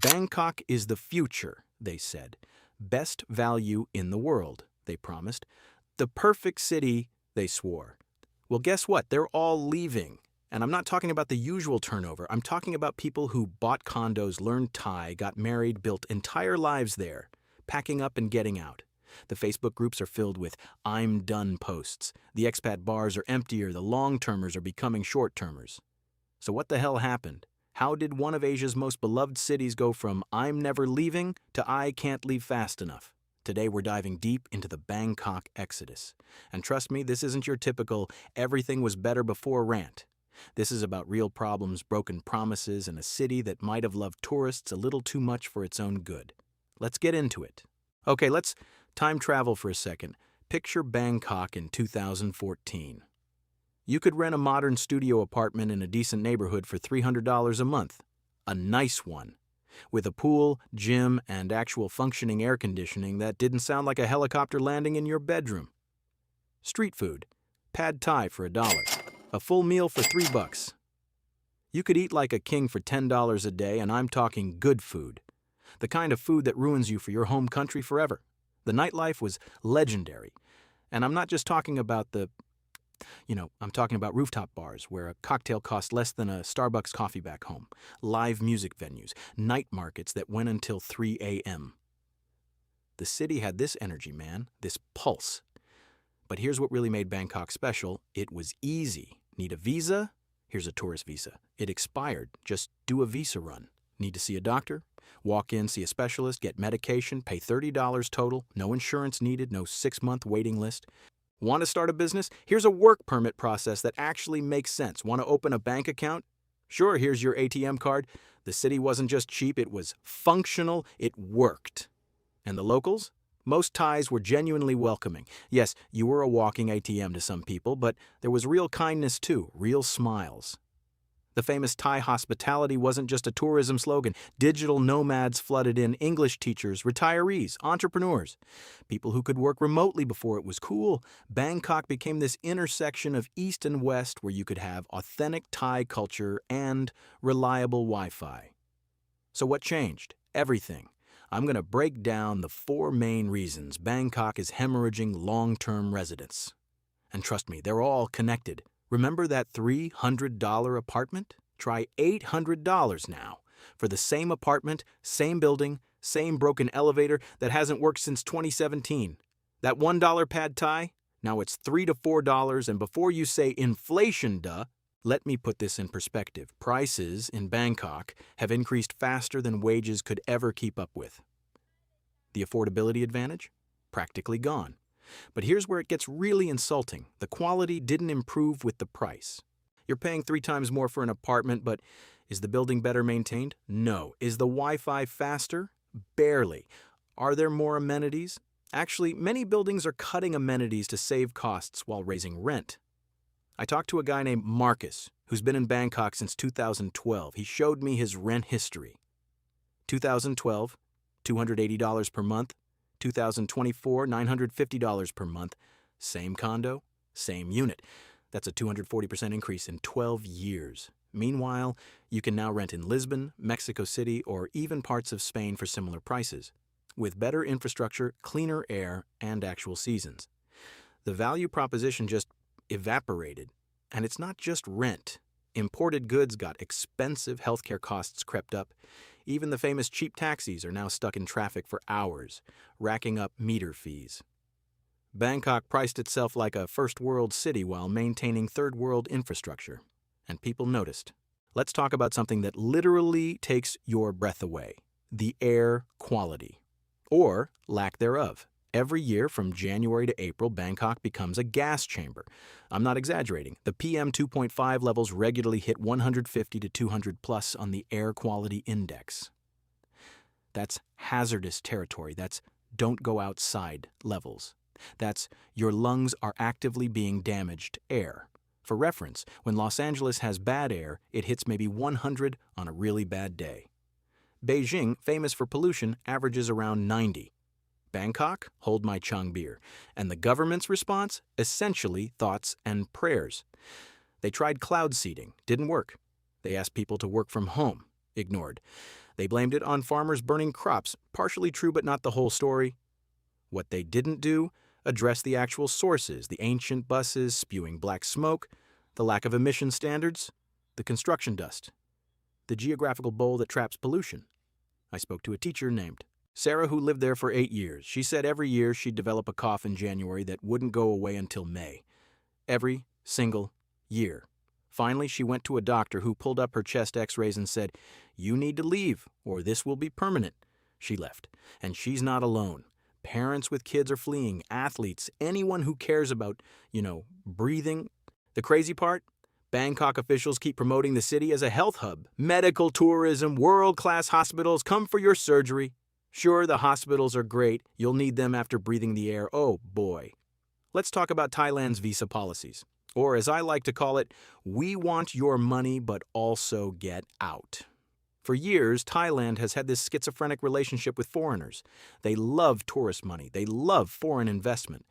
Bangkok is the future, they said. Best value in the world, they promised. The perfect city, they swore. Well, guess what? They're all leaving. And I'm not talking about the usual turnover. I'm talking about people who bought condos, learned Thai, got married, built entire lives there, packing up and getting out. The Facebook groups are filled with "I'm done" posts. The expat bars are emptier. The long-termers are becoming short-termers. So what the hell happened? How did one of Asia's most beloved cities go from "I'm never leaving" to "I can't leave fast enough"? Today we're diving deep into the Bangkok exodus. And trust me, this isn't your typical "everything was better before" rant. This is about real problems, broken promises, and a city that might have loved tourists a little too much for its own good. Let's get into it. Okay, let's time travel for a second. Picture Bangkok in 2014. You could rent a modern studio apartment in a decent neighborhood for $300 a month. A nice one. With a pool, gym, and actual functioning air conditioning that didn't sound like a helicopter landing in your bedroom. Street food. Pad Thai for $1. A full meal for $3. You could eat like a king for $10 a day, and I'm talking good food. The kind of food that ruins you for your home country forever. The nightlife was legendary. And I'm not just talking about I'm talking about rooftop bars where a cocktail cost less than a Starbucks coffee back home, live music venues, night markets that went until 3 a.m. The city had this energy, man, this pulse. But here's what really made Bangkok special. It was easy. Need a visa? Here's a tourist visa. It expired. Just do a visa run. Need to see a doctor? Walk in, see a specialist, get medication, pay $30 total, no insurance needed, no 6-month waiting list. Want to start a business? Here's a work permit process that actually makes sense. Want to open a bank account? Sure, here's your ATM card. The city wasn't just cheap, it was functional, it worked. And the locals? Most Thais were genuinely welcoming. Yes, you were a walking ATM to some people, but there was real kindness too, real smiles. The famous Thai hospitality wasn't just a tourism slogan. Digital nomads flooded in, English teachers, retirees, entrepreneurs, people who could work remotely before it was cool. Bangkok became this intersection of East and West where you could have authentic Thai culture and reliable Wi-Fi. So what changed? Everything. I'm going to break down the 4 main reasons Bangkok is hemorrhaging long-term residents. And trust me, they're all connected. Remember that $300 apartment? Try $800 now. For the same apartment, same building, same broken elevator that hasn't worked since 2017. That $1 pad Thai? Now it's $3 to $4, and before you say inflation, let me put this in perspective. Prices in Bangkok have increased faster than wages could ever keep up with. The affordability advantage? Practically gone. But here's where it gets really insulting. The quality didn't improve with the price. You're paying 3 times more for an apartment, but is the building better maintained? No. Is the Wi-Fi faster? Barely. Are there more amenities? Actually, many buildings are cutting amenities to save costs while raising rent. I talked to a guy named Marcus, who's been in Bangkok since 2012. He showed me his rent history. 2012, $280 per month. 2024, $950 per month. Same condo, same unit. That's a 240% increase in 12 years. Meanwhile, you can now rent in Lisbon, Mexico City, or even parts of Spain for similar prices, with better infrastructure, cleaner air, and actual seasons. The value proposition just evaporated. And it's not just rent. Imported goods got expensive, healthcare costs crept up. Even the famous cheap taxis are now stuck in traffic for hours, racking up meter fees. Bangkok priced itself like a first-world city while maintaining third-world infrastructure. And people noticed. Let's talk about something that literally takes your breath away. The air quality. Or lack thereof. Every year from January to April, Bangkok becomes a gas chamber. I'm not exaggerating. The PM 2.5 levels regularly hit 150 to 200 plus on the air quality index. That's hazardous territory. That's don't go outside levels. That's your lungs are actively being damaged air. For reference, when Los Angeles has bad air, it hits maybe 100 on a really bad day. Beijing, famous for pollution, averages around 90. Bangkok, hold my Chang beer. And the government's response? Essentially thoughts and prayers. They tried cloud seeding, didn't work. They asked people to work from home, ignored. They blamed it on farmers burning crops, partially true but not the whole story. What they didn't do, address the actual sources, the ancient buses spewing black smoke, the lack of emission standards, the construction dust, the geographical bowl that traps pollution. I spoke to a teacher named Sarah who lived there for 8 years. She said every year she'd develop a cough in January that wouldn't go away until May. Every single year. Finally, she went to a doctor who pulled up her chest x-rays and said, "You need to leave, or this will be permanent." She left. And she's not alone. Parents with kids are fleeing, athletes, anyone who cares about, breathing. The crazy part? Bangkok officials keep promoting the city as a health hub. Medical tourism, world-class hospitals, come for your surgery. Sure, the hospitals are great. You'll need them after breathing the air. Oh, boy. Let's talk about Thailand's visa policies. Or, as I like to call it, we want your money but also get out. For years, Thailand has had this schizophrenic relationship with foreigners. They love tourist money. They love foreign investment.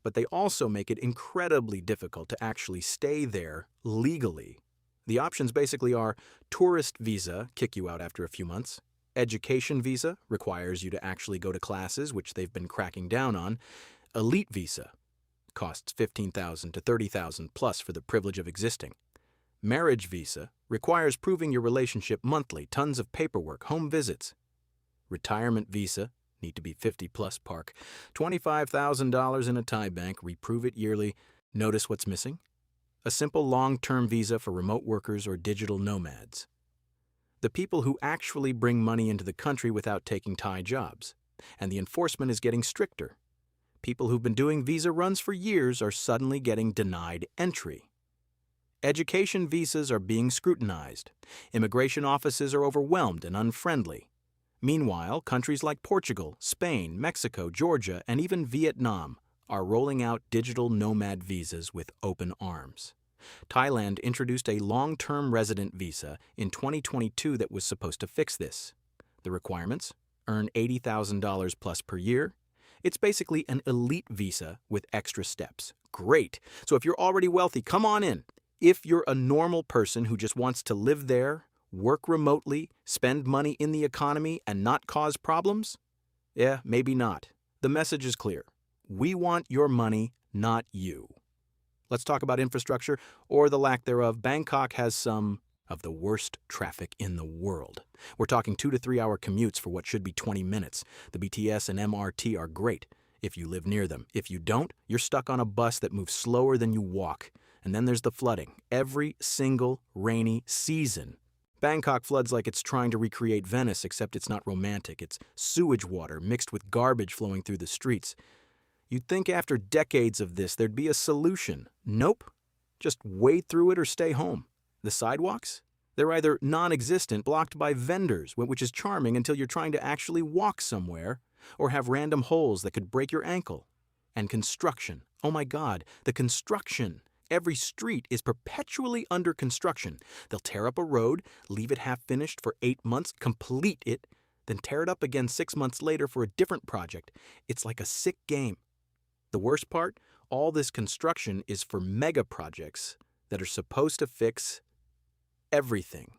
But they also make it incredibly difficult to actually stay there legally. The options basically are tourist visa, kick you out after a few months. Education visa, requires you to actually go to classes, which they've been cracking down on. Elite visa, costs $15,000 to $30,000 plus for the privilege of existing. Marriage visa requires proving your relationship monthly, tons of paperwork, home visits. Retirement visa, need to be 50 plus park, $25,000 in a Thai bank, reprove it yearly. Notice what's missing? A simple long-term visa for remote workers or digital nomads. The people who actually bring money into the country without taking Thai jobs. And the enforcement is getting stricter. People who've been doing visa runs for years are suddenly getting denied entry. Education visas are being scrutinized. Immigration offices are overwhelmed and unfriendly. Meanwhile, countries like Portugal, Spain, Mexico, Georgia, and even Vietnam are rolling out digital nomad visas with open arms. Thailand introduced a long-term resident visa in 2022 that was supposed to fix this. The requirements? Earn $80,000 plus per year. It's basically an elite visa with extra steps. Great. So if you're already wealthy, come on in. If you're a normal person who just wants to live there, work remotely, spend money in the economy, and not cause problems? Yeah, maybe not. The message is clear. We want your money, not you. Let's talk about infrastructure, or the lack thereof. Bangkok has some of the worst traffic in the world. We're talking 2 to 3 hour commutes for what should be 20 minutes. The BTS and MRT are great if you live near them. If you don't, you're stuck on a bus that moves slower than you walk. And then there's the flooding. Every single rainy season. Bangkok floods like it's trying to recreate Venice, except it's not romantic. It's sewage water mixed with garbage flowing through the streets. You'd think after decades of this there'd be a solution. Nope. Just wade through it or stay home. The sidewalks? They're either non-existent, blocked by vendors, which is charming until you're trying to actually walk somewhere, or have random holes that could break your ankle. And construction. Oh my God, the construction. Every street is perpetually under construction. They'll tear up a road, leave it half-finished for 8 months, complete it, then tear it up again 6 months later for a different project. It's like a sick game. The worst part? All this construction is for mega projects that are supposed to fix everything.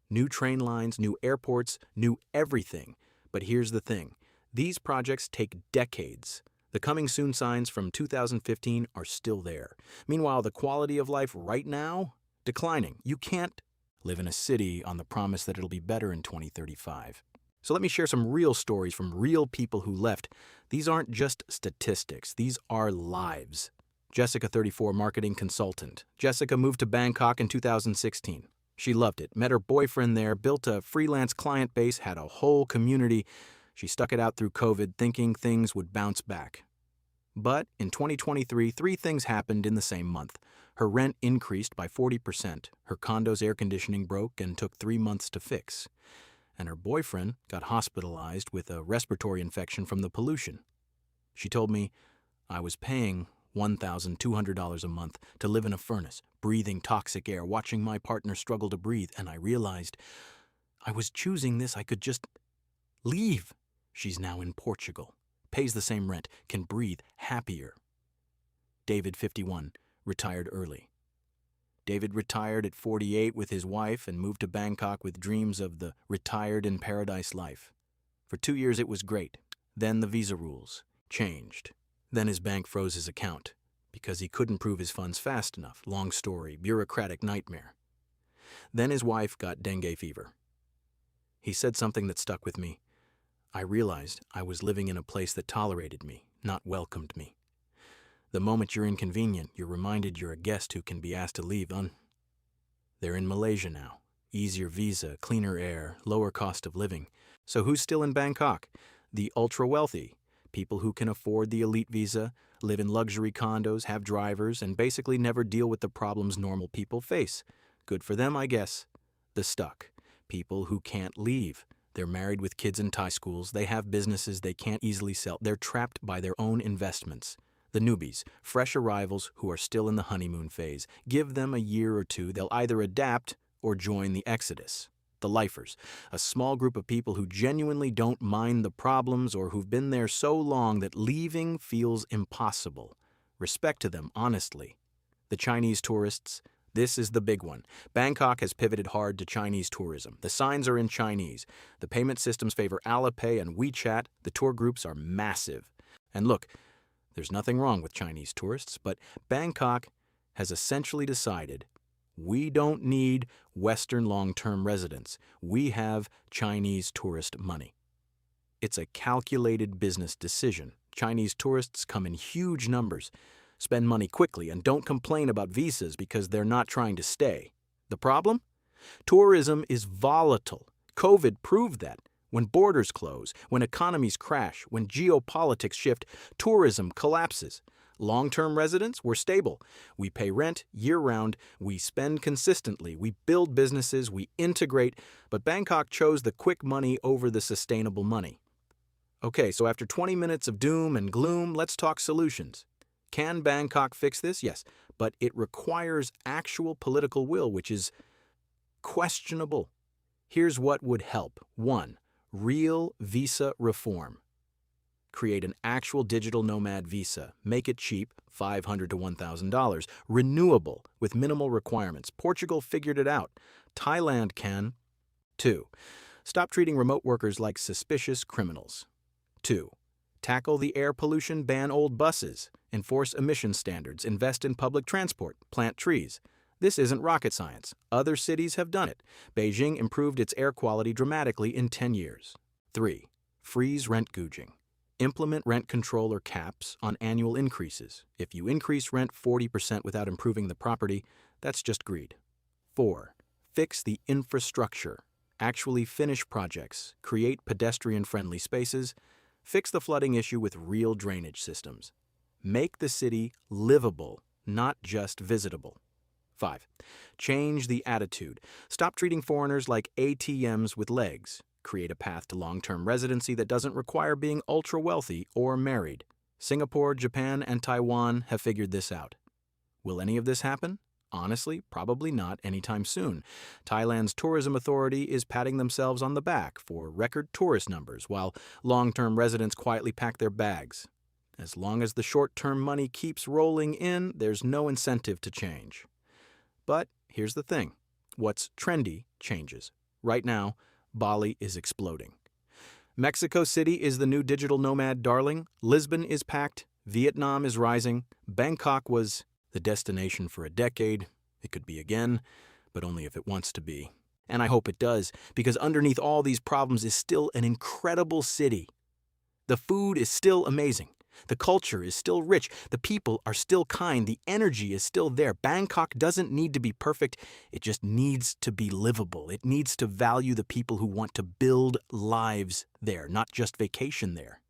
New train lines, new airports, new everything. But here's the thing. These projects take decades. The coming soon signs from 2015 are still there. Meanwhile, the quality of life right now, declining. You can't live in a city on the promise that it'll be better in 2035. So let me share some real stories from real people who left. These aren't just statistics. These are lives. Jessica, 34, marketing consultant. Jessica moved to Bangkok in 2016. She loved it, met her boyfriend there, built a freelance client base, had a whole community. She stuck it out through COVID, thinking things would bounce back. But in 2023, 3 things happened in the same month. Her rent increased by 40%. Her condo's air conditioning broke and took 3 months to fix. And her boyfriend got hospitalized with a respiratory infection from the pollution. She told me, I was paying $1,200 a month to live in a furnace, breathing toxic air, watching my partner struggle to breathe, and I realized I was choosing this. I could just leave. She's now in Portugal, pays the same rent, can breathe happier. David, 51, retired early. David retired at 48 with his wife and moved to Bangkok with dreams of the retired in paradise life. For 2 years it was great. Then the visa rules changed. Then his bank froze his account because he couldn't prove his funds fast enough. Long story, bureaucratic nightmare. Then his wife got dengue fever. He said something that stuck with me. I realized I was living in a place that tolerated me, not welcomed me. The moment you're inconvenient, you're reminded you're a guest who can be asked to leave. They're in Malaysia now. Easier visa, cleaner air, lower cost of living. So who's still in Bangkok? The ultra-wealthy. People who can afford the elite visa, live in luxury condos, have drivers, and basically never deal with the problems normal people face. Good for them, I guess. The stuck. People who can't leave. They're married with kids in Thai schools. They have businesses they can't easily sell. They're trapped by their own investments. The newbies, fresh arrivals who are still in the honeymoon phase. Give them a year or two. They'll either adapt or join the exodus. The lifers, a small group of people who genuinely don't mind the problems or who've been there so long that leaving feels impossible. Respect to them, honestly. The Chinese tourists, this is the big one. Bangkok has pivoted hard to Chinese tourism. The signs are in Chinese. The payment systems favor Alipay and WeChat. The tour groups are massive. And look, there's nothing wrong with Chinese tourists, but Bangkok has essentially decided we don't need Western long-term residents. We have Chinese tourist money. It's a calculated business decision. Chinese tourists come in huge numbers, spend money quickly, and don't complain about visas because they're not trying to stay. The problem? Tourism is volatile. COVID proved that. When borders close, when economies crash, when geopolitics shift, tourism collapses. Long-term residents, we're stable. We pay rent year-round, we spend consistently, we build businesses, we integrate, but Bangkok chose the quick money over the sustainable money. Okay, so after 20 minutes of doom and gloom, let's talk solutions. Can Bangkok fix this? Yes, but it requires actual political will, which is questionable. Here's what would help. 1. Real visa reform. Create an actual digital nomad visa. Make it cheap, $500 to $1,000. Renewable, with minimal requirements. Portugal figured it out. Thailand can. 2. Stop treating remote workers like suspicious criminals. 2. Tackle the air pollution, ban old buses. Enforce emission standards. Invest in public transport. Plant trees. This isn't rocket science. Other cities have done it. Beijing improved its air quality dramatically in 10 years. 3. Freeze rent gouging. Implement rent control or caps on annual increases. If you increase rent 40% without improving the property, that's just greed. 4. Fix the infrastructure. Actually finish projects. Create pedestrian-friendly spaces. Fix the flooding issue with real drainage systems. Make the city livable, not just visitable. 5. Change the attitude. Stop treating foreigners like ATMs with legs. Create a path to long-term residency that doesn't require being ultra-wealthy or married. Singapore, Japan, and Taiwan have figured this out. Will any of this happen? Honestly, probably not anytime soon. Thailand's tourism authority is patting themselves on the back for record tourist numbers, while long-term residents quietly pack their bags. As long as the short-term money keeps rolling in, there's no incentive to change. But here's the thing. What's trendy changes. Right now, Bali is exploding. Mexico City is the new digital nomad darling. Lisbon is packed. Vietnam is rising. Bangkok was the destination for a decade. It could be again, but only if it wants to be. And I hope it does, because underneath all these problems is still an incredible city. The food is still amazing. The culture is still rich. The people are still kind. The energy is still there. Bangkok doesn't need to be perfect. It just needs to be livable. It needs to value the people who want to build lives there, not just vacation there.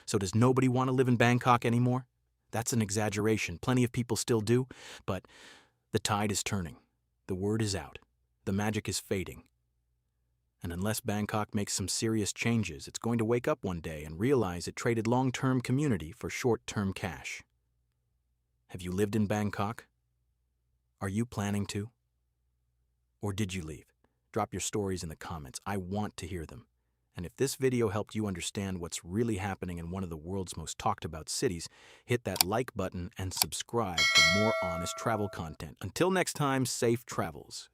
So does nobody want to live in Bangkok anymore? That's an exaggeration. Plenty of people still do, but the tide is turning. The word is out. The magic is fading. And unless Bangkok makes some serious changes, it's going to wake up one day and realize it traded long-term community for short-term cash. Have you lived in Bangkok? Are you planning to? Or did you leave? Drop your stories in the comments. I want to hear them. And if this video helped you understand what's really happening in one of the world's most talked about cities, hit that like button and subscribe for more honest travel content. Until next time, safe travels.